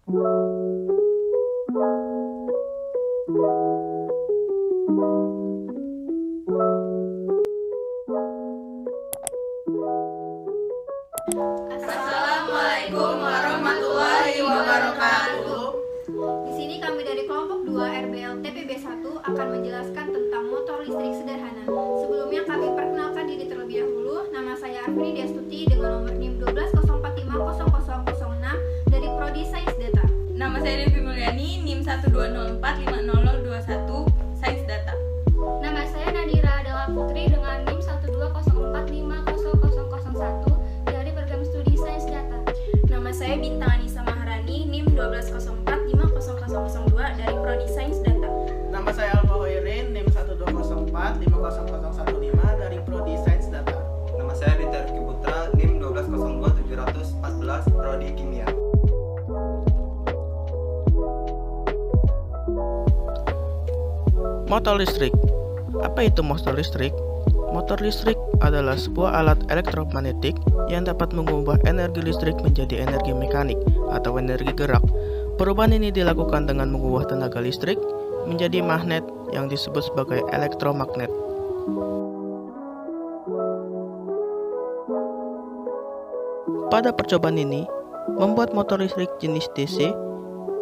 Assalamualaikum warahmatullahi wabarakatuh. Di sini kami dari kelompok 2 RBL TPB1 akan menjelaskan tentang motor listrik sederhana. Sebelumnya kami perkenalkan diri terlebih dahulu. Nama saya Arfini Destuti dengan nomor NIM 120450006 dari Prodi Sains Data. Nama saya Devi Mulyani, NIM 120450021 Sains Data. Nama saya Nadira Adela Putri dengan NIM 120450001 dari Program Studi Sains Data. Nama saya Bintang Anissa Maharani, NIM 120450002 dari Prodi Sains Data. Nama saya Alfa Hoirin, NIM 120450015 dari Prodi Sains Data. Nama saya Dita Rifki Putra, NIM 1202714 Prodi Kimia. Motor listrik. Apa itu motor listrik? Motor listrik adalah sebuah alat elektromagnetik yang dapat mengubah energi listrik menjadi energi mekanik atau energi gerak. Perubahan ini dilakukan dengan mengubah tenaga listrik menjadi magnet yang disebut sebagai elektromagnet. Pada percobaan ini, membuat motor listrik jenis DC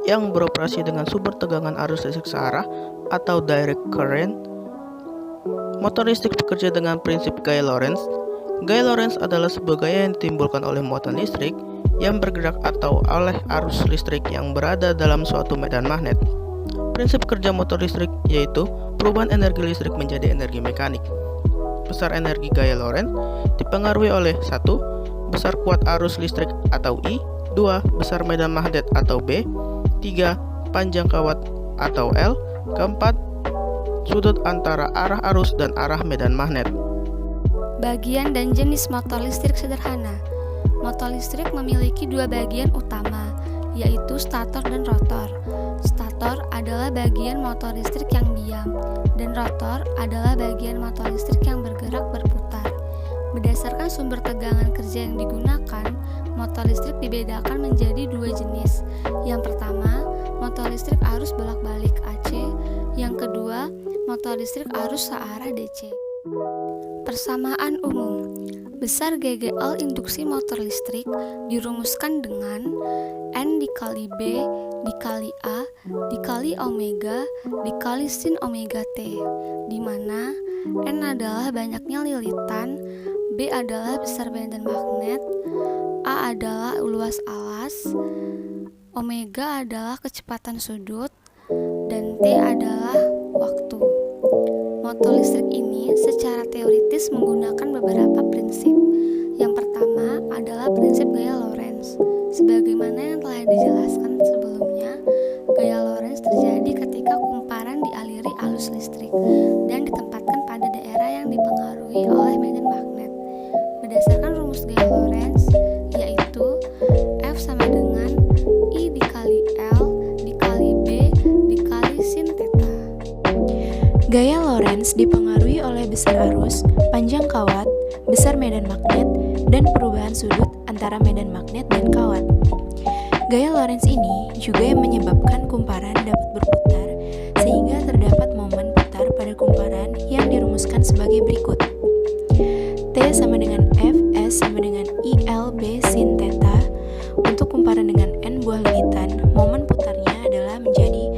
yang beroperasi dengan sumber tegangan arus listrik searah atau direct current. Motor listrik bekerja dengan prinsip gaya Lorentz. Gaya Lorentz adalah sebuah gaya yang ditimbulkan oleh muatan listrik yang bergerak atau oleh arus listrik yang berada dalam suatu medan magnet. Prinsip kerja motor listrik yaitu perubahan energi listrik menjadi energi mekanik. Besar energi gaya Lorentz dipengaruhi oleh 1. Besar kuat arus listrik atau I, 2. Besar medan magnet atau B, 3. Panjang kawat atau L, keempat, sudut antara arah arus dan arah medan magnet. Bagian dan jenis motor listrik sederhana. Motor listrik memiliki dua bagian utama, yaitu stator dan rotor. Stator adalah bagian motor listrik yang diam, dan rotor adalah bagian motor listrik yang bergerak berputar. Berdasarkan sumber tegangan kerja yang digunakan, motor listrik dibedakan menjadi dua jenis. Yang pertama, motor listrik arus bolak-balik AC. Yang kedua, motor listrik arus searah DC. Persamaan umum. Besar GGL induksi motor listrik dirumuskan dengan N dikali B dikali A dikali omega dikali sin omega T, di mana N adalah banyaknya lilitan, B adalah besar medan magnet, A adalah luas alas, omega adalah kecepatan sudut, dan T adalah waktu. Motor listrik ini secara teoritis menggunakan beberapa prinsip. Yang pertama adalah prinsip gaya Lorentz. Sebagaimana yang telah dijelaskan sebelumnya, gaya Lorentz terjadi ketika kumparan dialiri arus listrik dan ditempatkan pada daerah yang dipengaruhi oleh medan magnet. Berdasarkan rumus gaya Lorentz, yaitu F sama dengan I dikali L dikali B dikali sin theta. Gaya Lorentz dipengaruhi oleh besar arus, panjang kawat, besar medan magnet, dan perubahan sudut antara medan magnet dan kawat. Gaya Lorentz ini juga yang menyebabkan kumparan dapat berputar, sehingga terdapat momen putar pada kumparan yang dirumuskan sebagai berikut. T sama dengan F, S sama dengan IL, B, sin theta. Untuk kumparan dengan N buah lilitan, momen putarnya adalah menjadi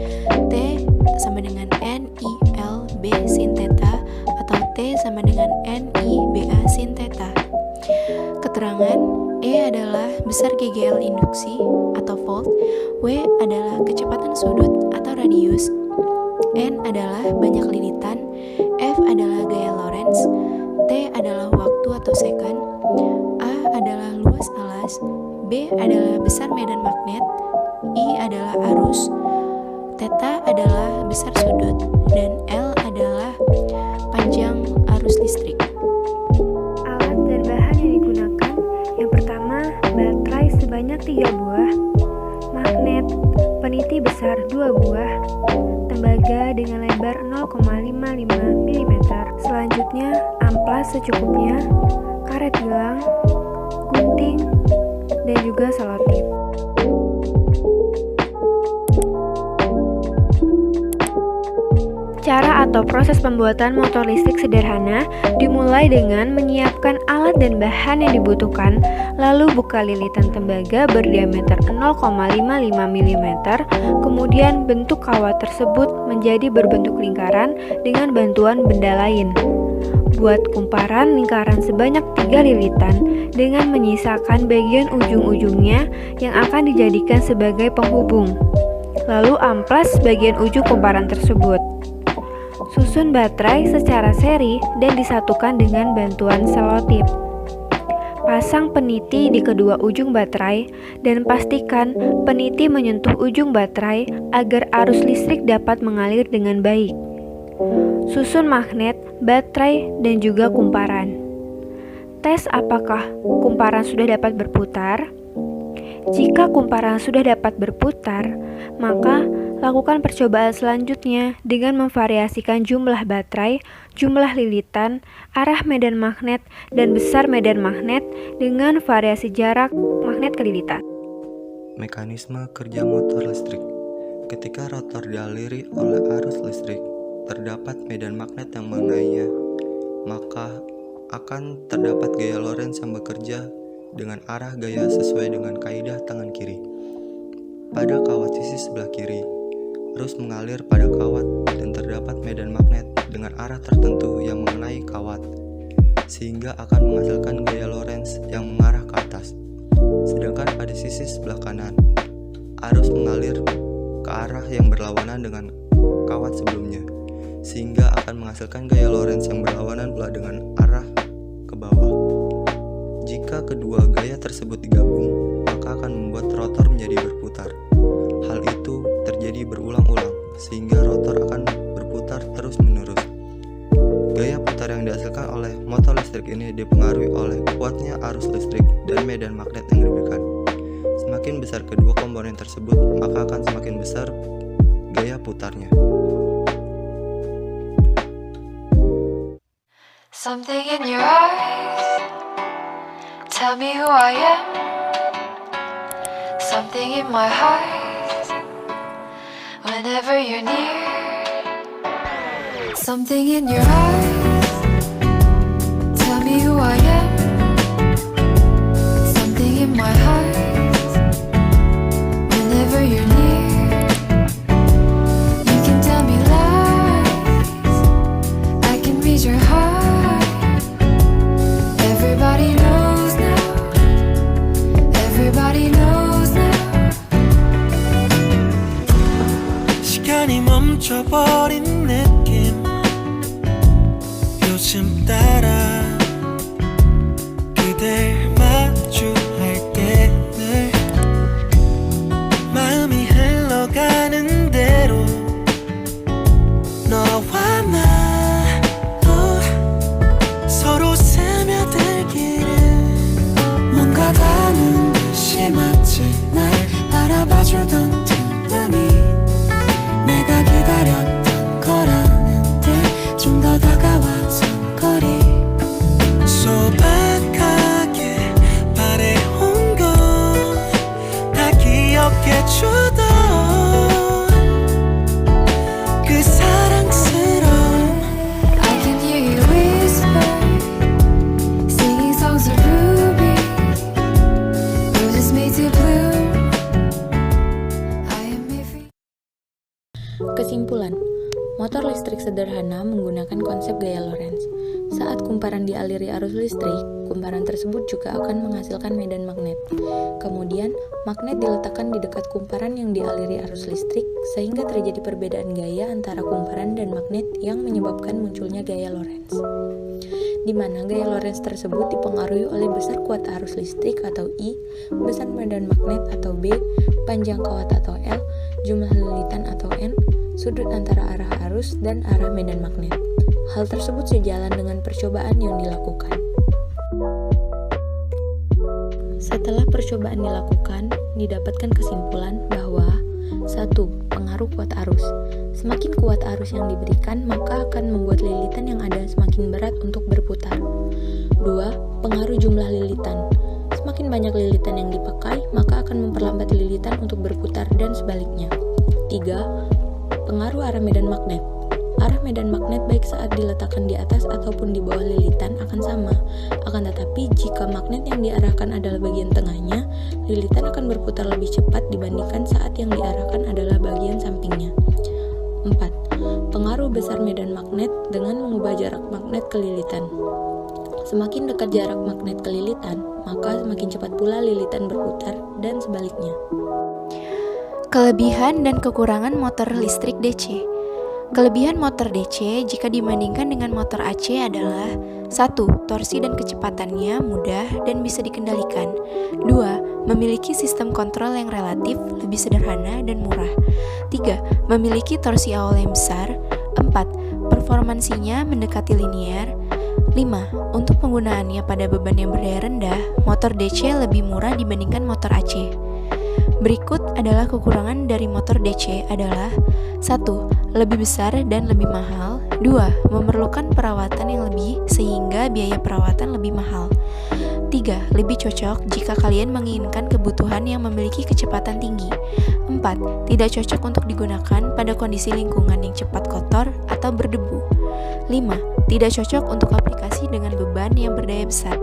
T sama dengan N, I, L, B, sin theta, atau T sama dengan N, I, B, A, sin theta. Keterangan E adalah besar GGL induksi atau volt, W adalah kecepatan sudut atau radius, N adalah banyak lilitan, F adalah gaya Lorentz, T adalah waktu atau second, A adalah luas alas, B adalah besar medan magnet, I adalah arus, theta adalah besar sudut, dan L adalah panjang arus listrik. Alat dan bahan yang digunakan, yang pertama, baterai sebanyak 3 buah, magnet peniti besar 2 buah, tembaga dengan lebar 0,55 mm. Selanjutnya, amplas secukupnya, karet gelang, gunting, dan juga selotip. atau proses pembuatan motor listrik sederhana dimulai dengan menyiapkan alat dan bahan yang dibutuhkan, lalu buka lilitan tembaga berdiameter 0,55 mm, kemudian bentuk kawat tersebut menjadi berbentuk lingkaran dengan bantuan benda lain. Buat kumparan lingkaran sebanyak 3 lilitan dengan menyisakan bagian ujung-ujungnya yang akan dijadikan sebagai penghubung. Lalu amplas bagian ujung kumparan tersebut. Susun baterai secara seri dan disatukan dengan bantuan selotip. Pasang peniti di kedua ujung baterai dan pastikan peniti menyentuh ujung baterai agar arus listrik dapat mengalir dengan baik. Susun magnet, baterai, dan juga kumparan. Tes apakah kumparan sudah dapat berputar. Jika kumparan sudah dapat berputar, maka lakukan percobaan selanjutnya dengan memvariasikan jumlah baterai, jumlah lilitan, arah medan magnet, dan besar medan magnet dengan variasi jarak magnet ke lilitan. Mekanisme kerja motor listrik. Ketika rotor dialiri oleh arus listrik, terdapat medan magnet yang mengenainya, maka akan terdapat gaya Lorentz yang bekerja dengan arah gaya sesuai dengan kaidah tangan kiri. Pada kawat sisi sebelah kiri, arus mengalir pada kawat dan terdapat medan magnet dengan arah tertentu yang mengenai kawat, sehingga akan menghasilkan gaya Lorentz yang mengarah ke atas. Sedangkan pada sisi sebelah kanan, arus mengalir ke arah yang berlawanan dengan kawat sebelumnya, sehingga akan menghasilkan gaya Lorentz yang berlawanan pula dengan arah ke bawah. Jika kedua gaya tersebut digabung, maka akan membuat rotor menjadi berputar. Hal itu terjadi berulang-ulang, sehingga rotor akan berputar terus-menerus. Gaya putar yang dihasilkan oleh motor listrik ini dipengaruhi oleh kuatnya arus listrik dan medan magnet yang diberikan. Semakin besar kedua komponen tersebut, maka akan semakin besar gaya putarnya. Something in your eyes, tell me who I am. Something in my heart, whenever you're near. Something in your eyes, tell me who I am. Something in my heart, whenever you're near. You can tell me lies, I can read your heart. Everybody knows now. Everybody knows now. 시간이 멈춰버린 느낌. 요즘 따라 그댈 마주할 때 늘 마음이 흘러가는 대로 너와 나 서로 스며들기를 뭔가 다는 듯이 마치 날 바라봐주던 틈틈이 내가 기다렸던 거라는 듯 좀 더 다가와서 거리 소박하게 바래온 건 다 기억해주던 그 사랑스러운 I can hear you whisper, singing songs of rubies, roses made to bloom. I am moving. Kesimpulan, motor listrik sederhana menggunakan konsep gaya Lorentz. Saat kumparan dialiri arus listrik, kumparan tersebut juga akan menghasilkan medan magnet. Kemudian, magnet diletakkan di dekat kumparan yang dialiri arus listrik, sehingga terjadi perbedaan gaya antara kumparan dan magnet yang menyebabkan munculnya gaya Lorentz. Di mana gaya Lorentz tersebut dipengaruhi oleh besar kuat arus listrik atau I, besar medan magnet atau B, panjang kawat atau L, jumlah lilitan atau N, sudut antara arah arus dan arah medan magnet. Hal tersebut sejalan dengan percobaan yang dilakukan. Setelah percobaan dilakukan, didapatkan kesimpulan bahwa 1. Pengaruh kuat arus. Semakin kuat arus yang diberikan, maka akan membuat lilitan yang ada semakin berat untuk berputar. 2. Pengaruh jumlah lilitan. Semakin banyak lilitan yang dipakai, maka akan memperlambat lilitan untuk berputar dan sebaliknya. 3. Pengaruh arah medan magnet. arah medan magnet baik saat diletakkan di atas ataupun di bawah lilitan akan sama. Akan tetapi, jika magnet yang diarahkan adalah bagian tengahnya, lilitan akan berputar lebih cepat dibandingkan saat yang diarahkan adalah bagian sampingnya. 4. Pengaruh besar medan magnet dengan mengubah jarak magnet ke lilitan. Semakin dekat jarak magnet ke lilitan, maka semakin cepat pula lilitan berputar dan sebaliknya. Kelebihan dan kekurangan motor listrik DC. Kelebihan motor DC jika dibandingkan dengan motor AC adalah 1. Torsi dan kecepatannya mudah dan bisa dikendalikan. 2. Memiliki sistem kontrol yang relatif lebih sederhana dan murah. 3. Memiliki torsi awal yang besar. 4. Performansinya mendekati linear. 5. Untuk penggunaannya pada beban yang berdaya rendah, motor DC lebih murah dibandingkan motor AC. Berikut adalah kekurangan dari motor DC adalah 1. Lebih besar dan lebih mahal. 2. Memerlukan perawatan yang lebih sehingga biaya perawatan lebih mahal. 3. Lebih cocok jika kalian menginginkan kebutuhan yang memiliki kecepatan tinggi. 4. Tidak cocok untuk digunakan pada kondisi lingkungan yang cepat kotor atau berdebu. 5. Tidak cocok untuk aplikasi dengan beban yang berdaya besar.